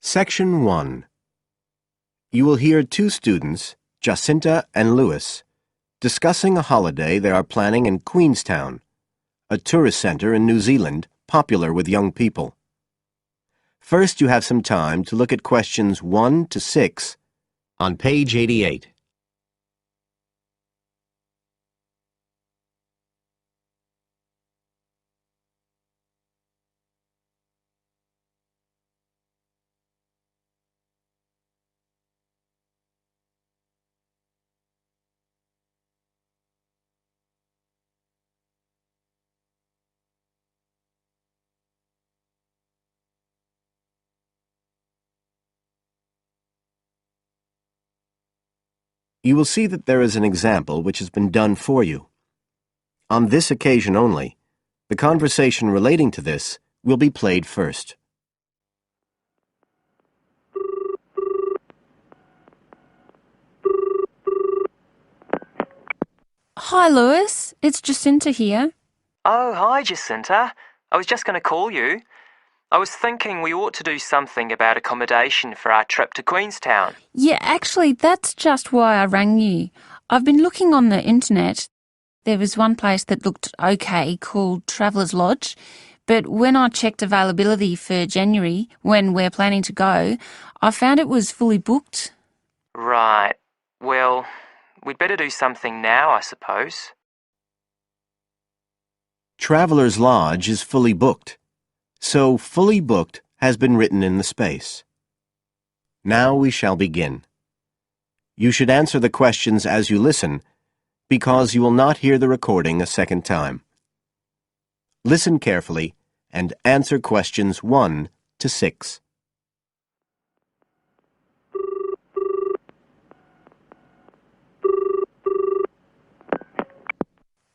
Section 1. You will hear two students, Jacinta and Lewis, discussing a holiday they are planning in Queenstown, a tourist center in New Zealand popular with young people. First, you have some time to look at questions 1 to 6 on page 88. You will see that there is an example which has been done for you. On this occasion only, the conversation relating to this will be played first. Hi, Lewis. It's Jacinta here. Oh, hi, Jacinta. I was just going to call you. I was thinking we ought to do something about accommodation for our trip to Queenstown. Yeah, actually, that's just why I rang you. I've been looking on the internet. There was one place that looked okay called Traveller's Lodge, but when I checked availability for January, when we're planning to go, I found it was fully booked. Right. Well, we'd better do something now, I suppose. Traveller's Lodge is fully booked, so fully booked has been written in the space. Now we shall begin. You should answer the questions as you listen, because you will not hear the recording a second time. Listen carefully and answer questions 1 to 6.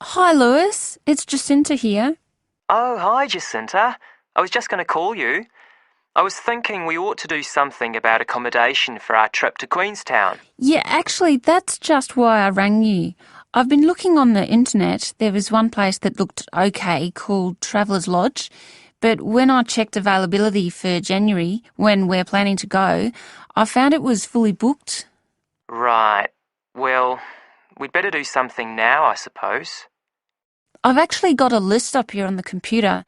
Hi, Lewis. It's Jacinta here. Oh, hi, Jacinta. I was just going to call you. I was thinking we ought to do something about accommodation for our trip to Queenstown. Yeah, actually, that's just why I rang you. I've been looking on the internet. There was one place that looked okay called Traveller's Lodge, but when I checked availability for January, when we're planning to go, I found it was fully booked. Right. Well, we'd better do something now, I suppose. I've actually got a list up here on the computer.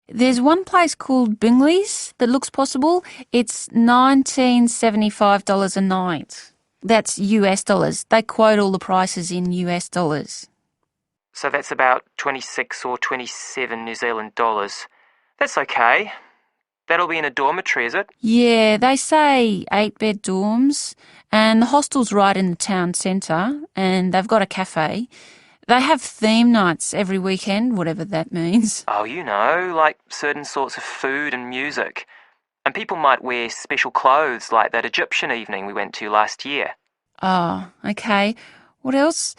There's one place called Bingley's that looks possible. It's $1975 a night. That's US dollars. They quote all the prices in US dollars. So that's about 26 or 27 New Zealand dollars. That's okay. That'll be in a dormitory, is it? Yeah, they say 8-bed dorms, and the hostel's right in the town centre, and they've got a cafe. They have theme nights every weekend, whatever that means. Oh, you know, like certain sorts of food and music. And people might wear special clothes like that Egyptian evening we went to last year. Oh, okay. What else?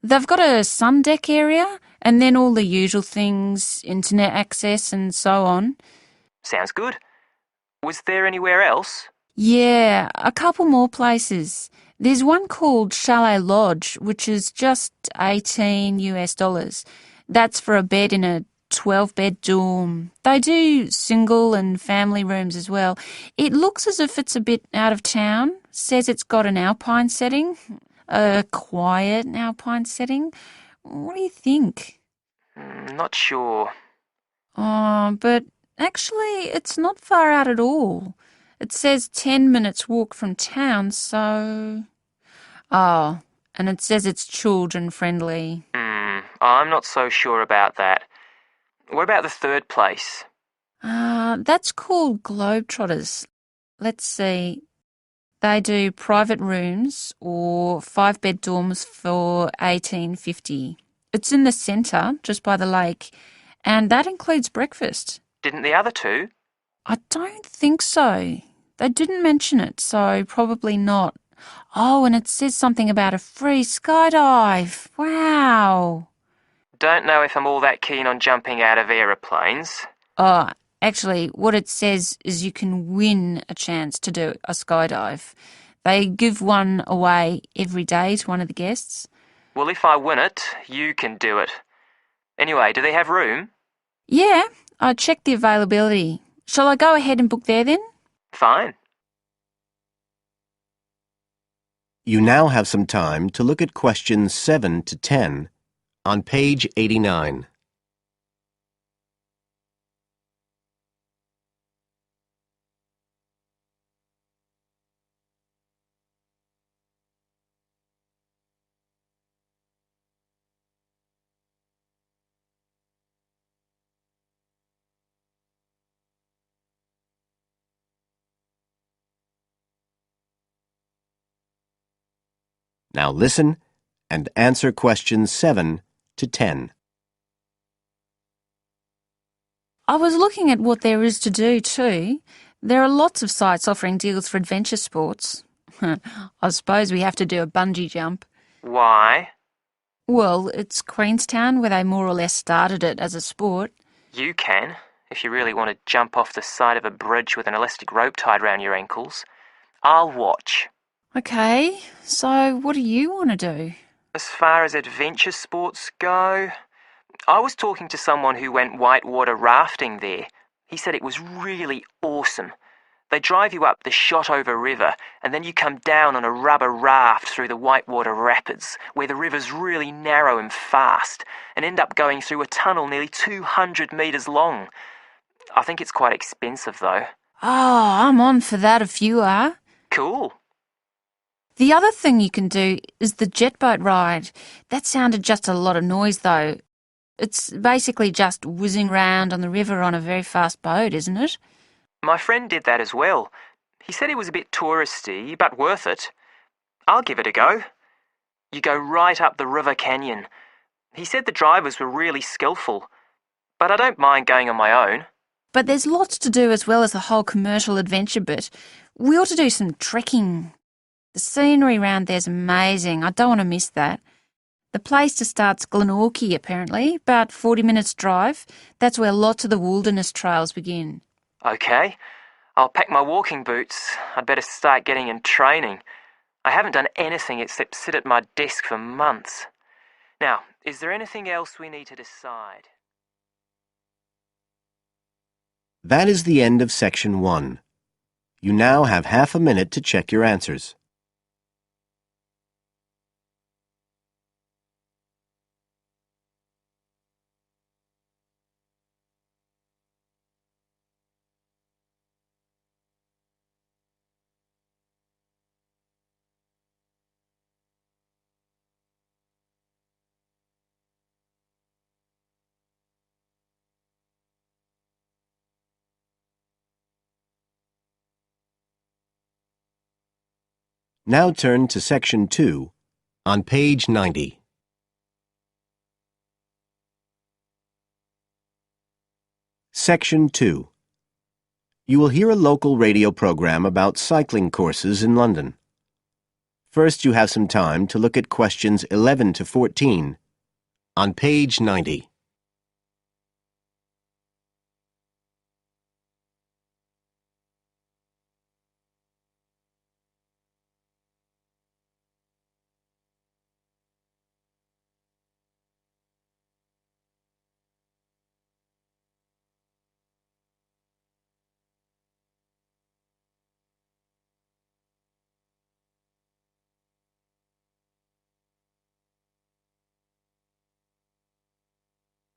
They've got a sun deck area, and then all the usual things, internet access and so on. Sounds good. Was there anywhere else? Yeah, a couple more places. There's one called Chalet Lodge, which is just 18 US dollars. That's for a bed in a 12-bed dorm. They do single and family rooms as well. It looks as if it's a bit out of town. Says it's got an alpine setting, a quiet alpine setting. What do you think? Not sure. Oh, but actually it's not far out at all. It says 10 minutes walk from town, so... Oh, and it says it's children-friendly. I'm not so sure about that. What about the third place? That's called Globetrotters. Let's see. They do private rooms or 5-bed dorms for $18.50. It's in the centre, just by the lake, and that includes breakfast. Didn't the other two? I don't think so. They didn't mention it, so probably not. Oh, and it says something about a free skydive. Wow. Don't know if I'm all that keen on jumping out of aeroplanes. Oh, actually, what it says is you can win a chance to do a skydive. They give one away every day to one of the guests. Well, if I win it, you can do it. Anyway, do they have room? Yeah, I checked the availability. Shall I go ahead and book there then? Fine. You now have some time to look at questions 7 to 10 on page 89. Now listen and answer questions 7 to 10. I was looking at what there is to do too. There are lots of sites offering deals for adventure sports. I suppose we have to do a bungee jump. Why? Well, it's Queenstown where they more or less started it as a sport. You can, if you really want to jump off the side of a bridge with an elastic rope tied round your ankles. I'll watch. Okay, so what do you want to do? As far as adventure sports go, I was talking to someone who went whitewater rafting there. He said it was really awesome. They drive you up the Shotover River and then you come down on a rubber raft through the whitewater rapids where the river's really narrow and fast and end up going through a tunnel nearly 200 metres long. I think it's quite expensive though. Oh, I'm on for that if you are. Cool. The other thing you can do is the jet boat ride. That sounded just a lot of noise though. It's basically just whizzing round on the river on a very fast boat, isn't it? My friend did that as well. He said it was a bit touristy, but worth it. I'll give it a go. You go right up the river canyon. He said the drivers were really skillful, but I don't mind going on my own. But there's lots to do as well as the whole commercial adventure bit. We ought to do some trekking. The scenery around there's amazing. I don't want to miss that. The place to start's Glenorchy, apparently, about 40 minutes drive. That's where lots of the wilderness trails begin. Okay, I'll pack my walking boots. I'd better start getting in training. I haven't done anything except sit at my desk for months. Now, is there anything else we need to decide? That is the end of section 1. You now have half a minute to check your answers. Now turn to section 2 on page 90. Section 2. You will hear a local radio program about cycling courses in London. First, you have some time to look at questions 11 to 14 on page 90.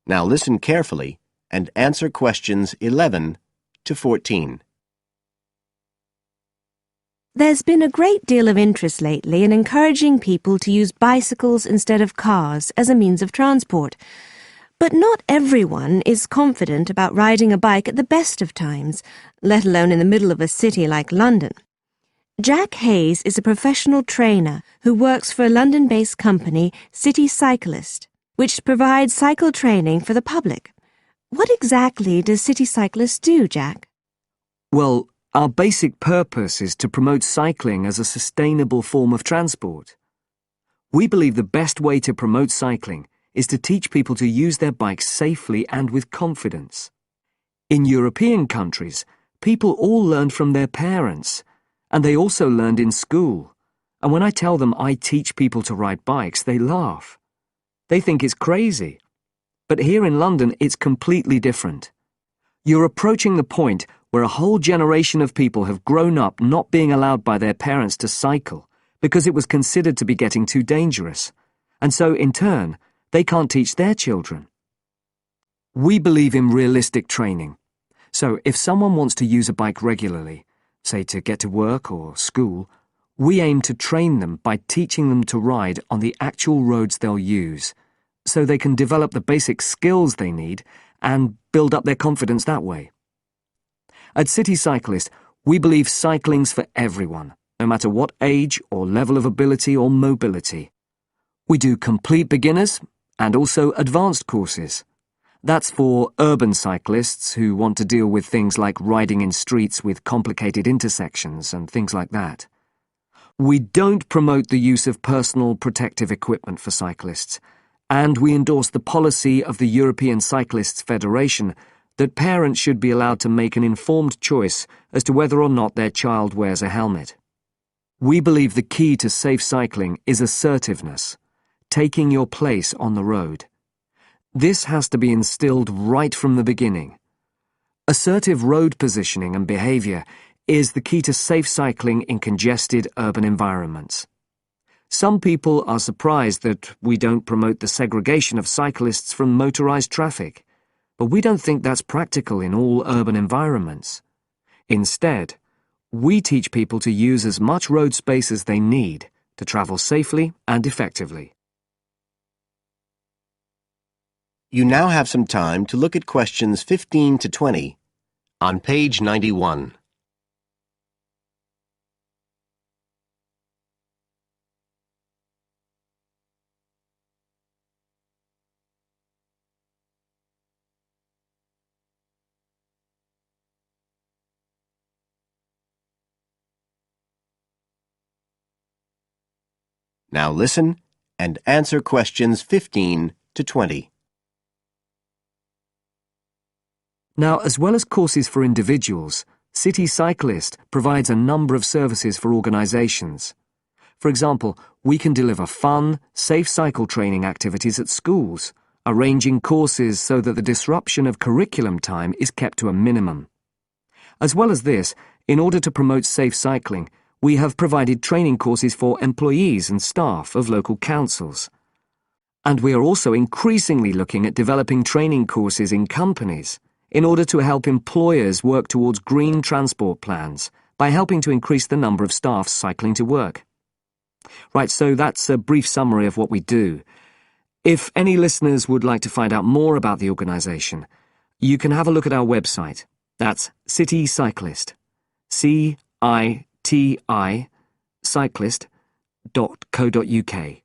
Now listen carefully and answer questions 11 to 14. There's been a great deal of interest lately in encouraging people to use bicycles instead of cars as a means of transport. But not everyone is confident about riding a bike at the best of times, let alone in the middle of a city like London. Jack Hayes is a professional trainer who works for a London-based company, City Cyclist, which provides cycle training for the public. What exactly does City Cyclist do, Jack? Well, our basic purpose is to promote cycling as a sustainable form of transport. We believe the best way to promote cycling is to teach people to use their bikes safely and with confidence. In European countries, people all learned from their parents, and they also learned in school. And when I tell them I teach people to ride bikes, they laugh. They think it's crazy. But here in London, it's completely different. You're approaching the point where a whole generation of people have grown up not being allowed by their parents to cycle because it was considered to be getting too dangerous, and so, in turn, they can't teach their children. We believe in realistic training. So if someone wants to use a bike regularly, say to get to work or school, we aim to train them by teaching them to ride on the actual roads they'll use, so they can develop the basic skills they need and build up their confidence that way. At City Cyclist, we believe cycling's for everyone, no matter what age or level of ability or mobility. We do complete beginners and also advanced courses. That's for urban cyclists who want to deal with things like riding in streets with complicated intersections and things like that. We don't promote the use of personal protective equipment for cyclists, and we endorse the policy of the European Cyclists Federation that parents should be allowed to make an informed choice as to whether or not their child wears a helmet. We believe the key to safe cycling is assertiveness, taking your place on the road. This has to be instilled right from the beginning. Assertive road positioning and behaviour is the key to safe cycling in congested urban environments. Some people are surprised that we don't promote the segregation of cyclists from motorised traffic, but we don't think that's practical in all urban environments. Instead, we teach people to use as much road space as they need to travel safely and effectively. You now have some time to look at questions 15 to 20 on page 91. Now listen and answer questions 15 to 20. Now, as well as courses for individuals, City Cyclist provides a number of services for organisations. For example, we can deliver fun, safe cycle training activities at schools, arranging courses so that the disruption of curriculum time is kept to a minimum. As well as this, in order to promote safe cycling, we have provided training courses for employees and staff of local councils. And we are also increasingly looking at developing training courses in companies in order to help employers work towards green transport plans by helping to increase the number of staff cycling to work. Right, so that's a brief summary of what we do. If any listeners would like to find out more about the organisation, you can have a look at our website. That's City Cyclist. CITI cyclist.co.uk.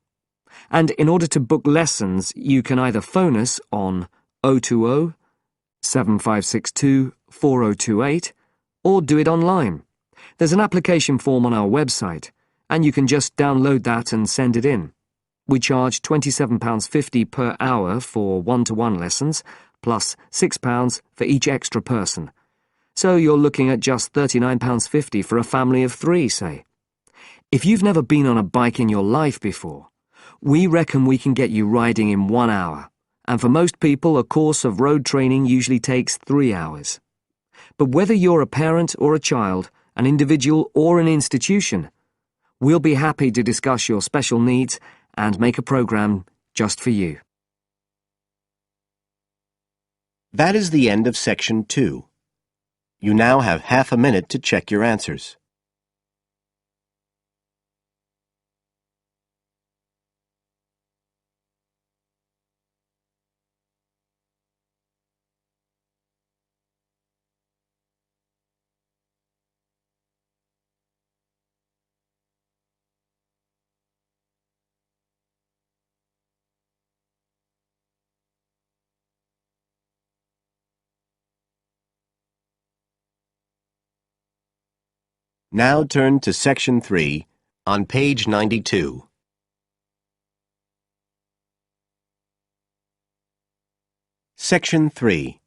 And in order to book lessons, you can either phone us on 020 7562 4028 or do it online. There's an application form on our website, and you can just download that and send it in. We charge £27.50 per hour for one-to-one lessons, plus £6 for each extra person. So you're looking at just £39.50 for a family of 3, say. If you've never been on a bike in your life before, we reckon we can get you riding in 1 hour, and for most people a course of road training usually takes 3 hours. But whether you're a parent or a child, an individual or an institution, we'll be happy to discuss your special needs and make a program just for you. That is the end of section 2. You now have half a minute to check your answers. Now turn to section 3 on page 92. Section 3.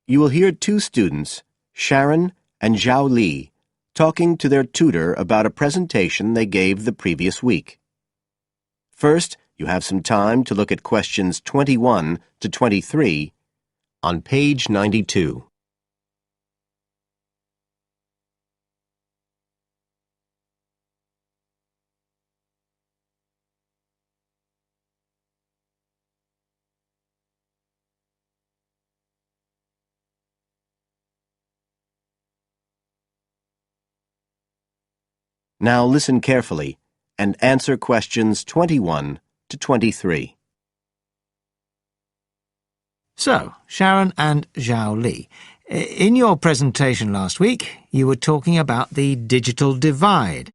You will hear 2 students, Sharon and Zhao Li, talking to their tutor about a presentation they gave the previous week. First, you have some time to look at questions 21 to 23 on page 92. Now listen carefully and answer questions 21 to 23. So, Sharon and Zhao Li, in your presentation last week, you were talking about the digital divide,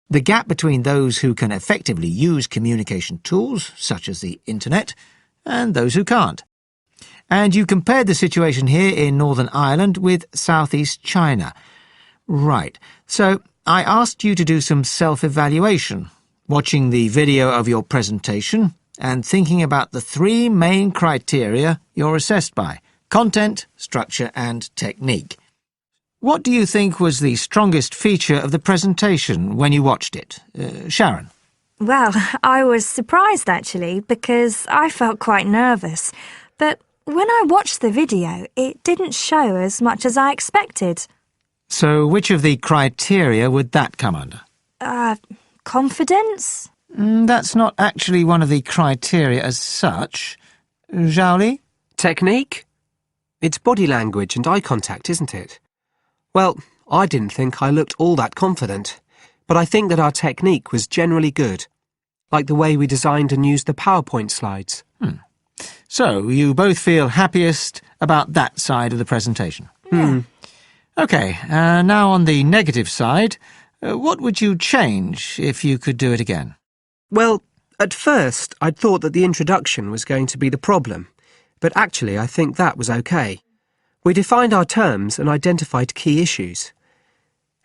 the gap between those who can effectively use communication tools, such as the internet, and those who can't. And you compared the situation here in Northern Ireland with southeast China. Right. So, I asked you to do some self-evaluation, watching the video of your presentation and thinking about the three main criteria you're assessed by: content, structure and technique. What do you think was the strongest feature of the presentation when you watched it? Sharon? Well, I was surprised actually, because I felt quite nervous. But when I watched the video, it didn't show as much as I expected. So which of the criteria would that come under? Confidence? That's not actually one of the criteria as such. Zhao Li? Technique? It's body language and eye contact, isn't it? Well, I didn't think I looked all that confident, but I think that our technique was generally good, like the way we designed and used the PowerPoint slides. So, you both feel happiest about that side of the presentation? Yeah. OK, now on the negative side, what would you change if you could do it again? Well, at first I'd thought that the introduction was going to be the problem, but actually I think that was okay. We defined our terms and identified key issues.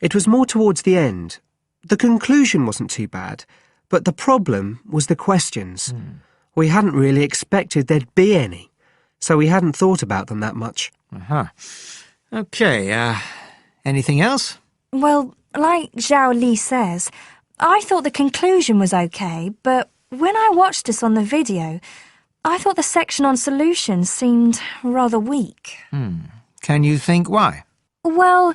It was more towards the end. The conclusion wasn't too bad, but the problem was the questions. We hadn't really expected there'd be any, so we hadn't thought about them that much. OK, anything else? Well, like Zhao Li says, I thought the conclusion was okay, but when I watched this on the video, I thought the section on solutions seemed rather weak. Can you think why? Well,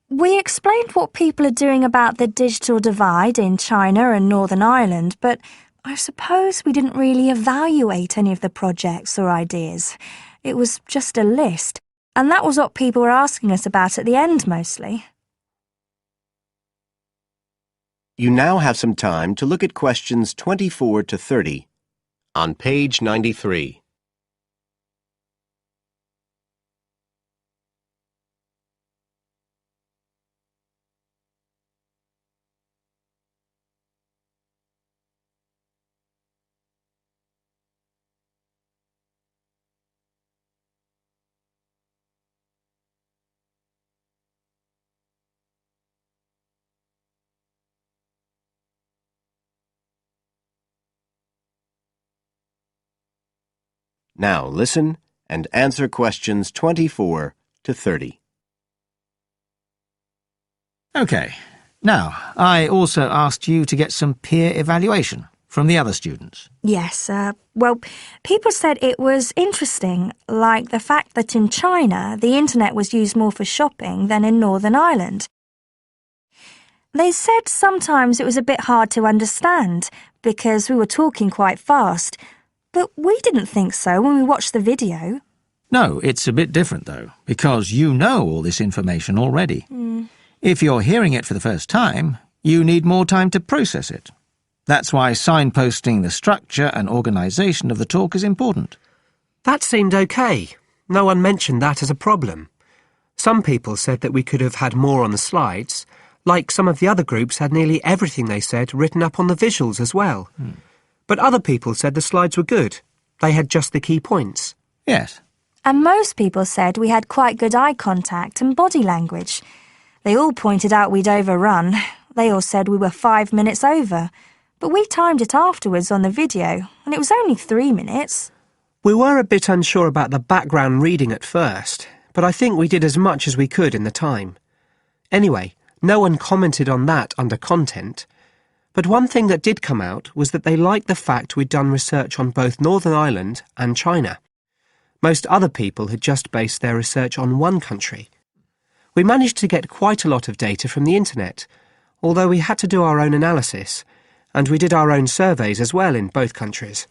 we explained what people are doing about the digital divide in China and Northern Ireland, but I suppose we didn't really evaluate any of the projects or ideas. It was just a list, and that was what people were asking us about at the end mostly. You now have some time to look at questions 24 to 30 on page 93. Now listen and answer questions 24 to 30. OK. Now, I also asked you to get some peer evaluation from the other students. Yes, well, people said it was interesting, like the fact that in China, the internet was used more for shopping than in Northern Ireland. They said sometimes it was a bit hard to understand because we were talking quite fast, but we didn't think so when we watched the video. No, it's a bit different, though, because you know all this information already. If you're hearing it for the first time, you need more time to process it. That's why signposting the structure and organisation of the talk is important. That seemed okay. No one mentioned that as a problem. Some people said that we could have had more on the slides, like some of the other groups had nearly everything they said written up on the visuals as well. But other people said the slides were good. They had just the key points. Yes. And most people said we had quite good eye contact and body language. They all pointed out we'd overrun. They all said we were 5 minutes over. But we timed it afterwards on the video, and it was only 3 minutes. We were a bit unsure about the background reading at first, but I think we did as much as we could in the time. Anyway, no one commented on that under content. But one thing that did come out was that they liked the fact we'd done research on both Northern Ireland and China. Most other people had just based their research on one country. We managed to get quite a lot of data from the internet, although we had to do our own analysis, and we did our own surveys as well in both countries.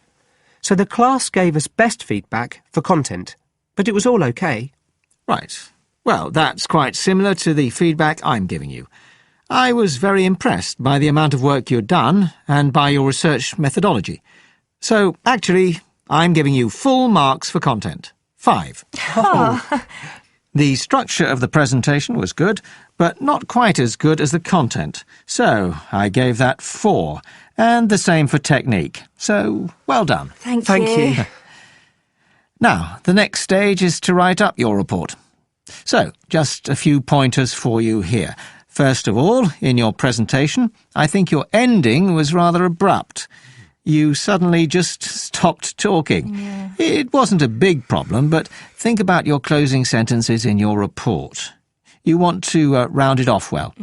So the class gave us best feedback for content, but it was all okay. Right. Well, that's quite similar to the feedback I'm giving you. I was very impressed by the amount of work you'd done and by your research methodology. So, actually, I'm giving you full marks for content. 5. The structure of the presentation was good, but not quite as good as the content. So, I gave that 4. And the same for technique. So, well done. Thank you. Now, the next stage is to write up your report. So, just a few pointers for you here. First of all, in your presentation, I think your ending was rather abrupt. You suddenly just stopped talking. Yeah. It wasn't a big problem, but think about your closing sentences in your report. You want to round it off well.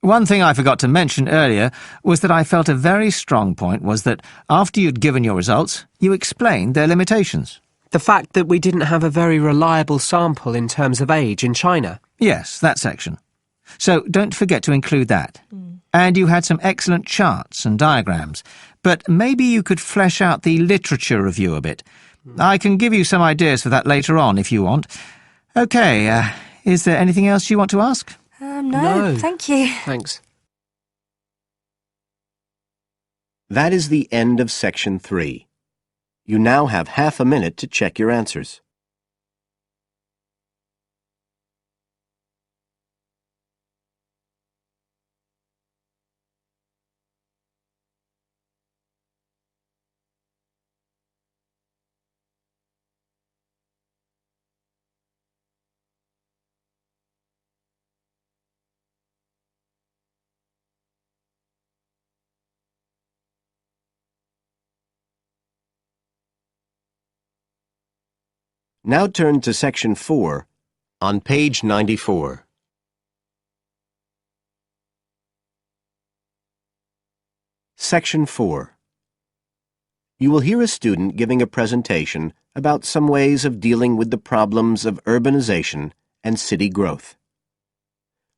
One thing I forgot to mention earlier was that I felt a very strong point was that after you'd given your results, you explained their limitations. The fact that we didn't have a very reliable sample in terms of age in China. Yes, that section. So don't forget to include that. And you had some excellent charts and diagrams, but maybe you could flesh out the literature review a bit. I can give you some ideas for that later on if you want. OK, is there anything else you want to ask? No, thank you. Thanks. That is the end of Section 3. You now have half a minute to check your answers. Now turn to Section 4 on page 94. Section 4. You will hear a student giving a presentation about some ways of dealing with the problems of urbanization and city growth.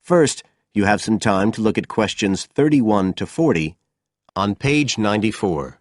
First, you have some time to look at questions 31 to 40 on page 94.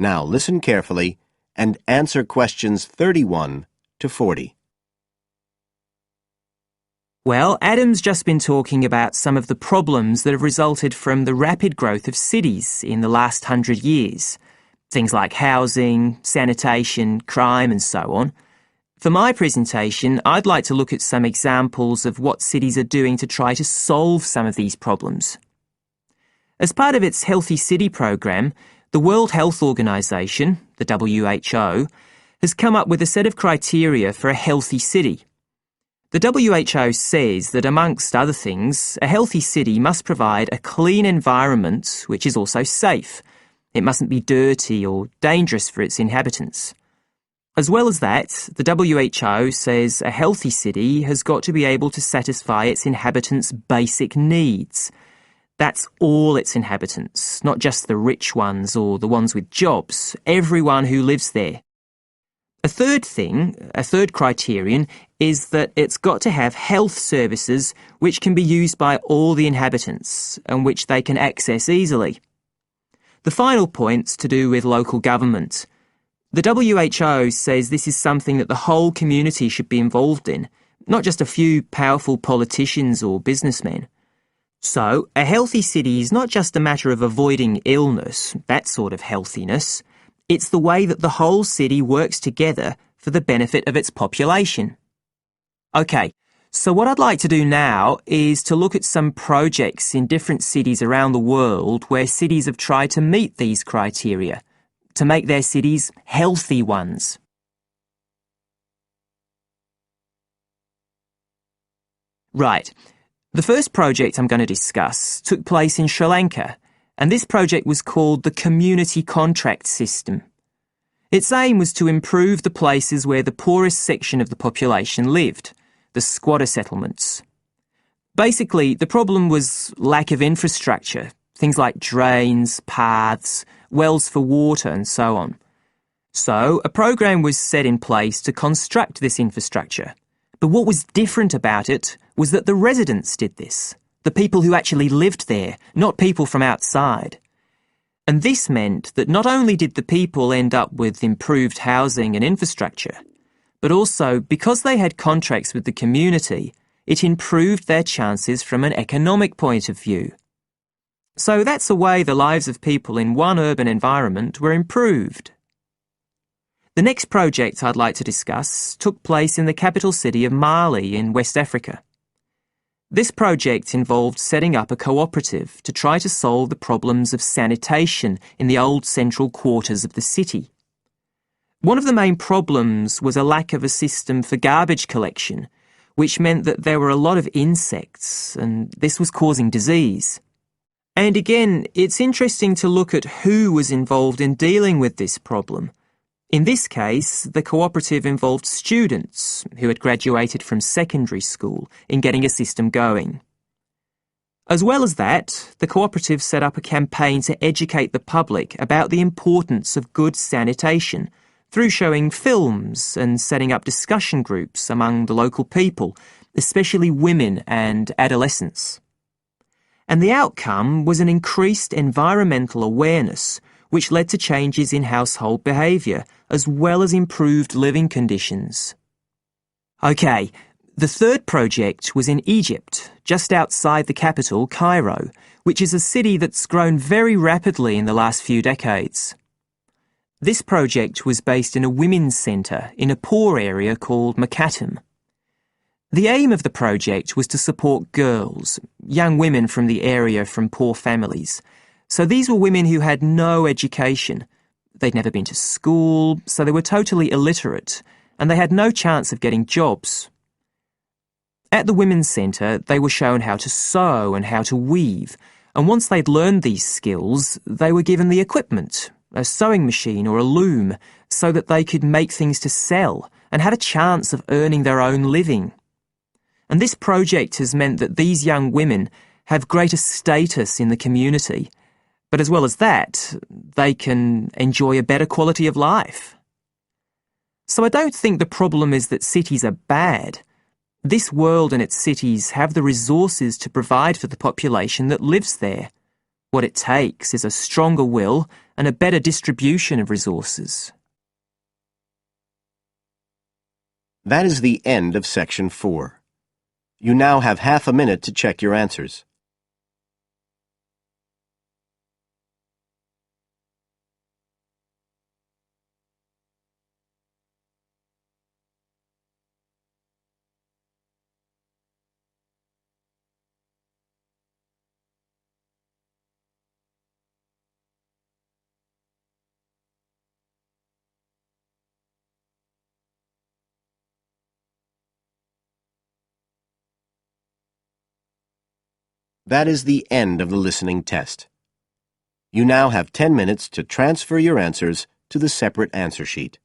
Now listen carefully and answer questions 31 to 40. Well, Adam's just been talking about some of the problems that have resulted from the rapid growth of cities in the last 100 years. Things like housing, sanitation, crime and so on. For my presentation, I'd like to look at some examples of what cities are doing to try to solve some of these problems. As part of its Healthy City program, the World Health Organization, the WHO, has come up with a set of criteria for a healthy city. The WHO says that, amongst other things, a healthy city must provide a clean environment which is also safe. It mustn't be dirty or dangerous for its inhabitants. As well as that, the WHO says a healthy city has got to be able to satisfy its inhabitants' basic needs. That's all its inhabitants, not just the rich ones or the ones with jobs, everyone who lives there. A third criterion, is that it's got to have health services which can be used by all the inhabitants and which they can access easily. The final point's to do with local government. The WHO says this is something that the whole community should be involved in, not just a few powerful politicians or businessmen. So, a healthy city is not just a matter of avoiding illness, that sort of healthiness. It's the way that the whole city works together for the benefit of its population. OK, so what I'd like to do now is to look at some projects in different cities around the world where cities have tried to meet these criteria, to make their cities healthy ones. Right. The first project I'm going to discuss took place in Sri Lanka, and this project was called the Community Contract System. Its aim was to improve the places where the poorest section of the population lived, the squatter settlements. Basically, the problem was lack of infrastructure, things like drains, paths, wells for water and so on. So, a program was set in place to construct this infrastructure. But what was different about it was that the residents did this, the people who actually lived there, not people from outside. And this meant that not only did the people end up with improved housing and infrastructure, but also, because they had contracts with the community, it improved their chances from an economic point of view. So that's a way the lives of people in one urban environment were improved. The next project I'd like to discuss took place in the capital city of Mali in West Africa. This project involved setting up a cooperative to try to solve the problems of sanitation in the old central quarters of the city. One of the main problems was a lack of a system for garbage collection, which meant that there were a lot of insects, and this was causing disease. And again, it's interesting to look at who was involved in dealing with this problem. In this case, the cooperative involved students who had graduated from secondary school in getting a system going. As well as that, the cooperative set up a campaign to educate the public about the importance of good sanitation through showing films and setting up discussion groups among the local people, especially women and adolescents. And the outcome was an increased environmental awareness, which led to changes in household behaviour, as well as improved living conditions. OK, the third project was in Egypt, just outside the capital, Cairo, which is a city that's grown very rapidly in the last few decades. This project was based in a women's centre in a poor area called Makatem. The aim of the project was to support girls, young women from the area from poor families. So these were women who had no education. They'd never been to school, so they were totally illiterate, and they had no chance of getting jobs. At the Women's Centre, they were shown how to sew and how to weave, and once they'd learned these skills, they were given the equipment, a sewing machine or a loom, so that they could make things to sell and had a chance of earning their own living. And this project has meant that these young women have greater status in the community, but as well as that, they can enjoy a better quality of life. So I don't think the problem is that cities are bad. This world and its cities have the resources to provide for the population that lives there. What it takes is a stronger will and a better distribution of resources. That is the end of section 4. You now have half a minute to check your answers. That is the end of the listening test. You now have 10 minutes to transfer your answers to the separate answer sheet.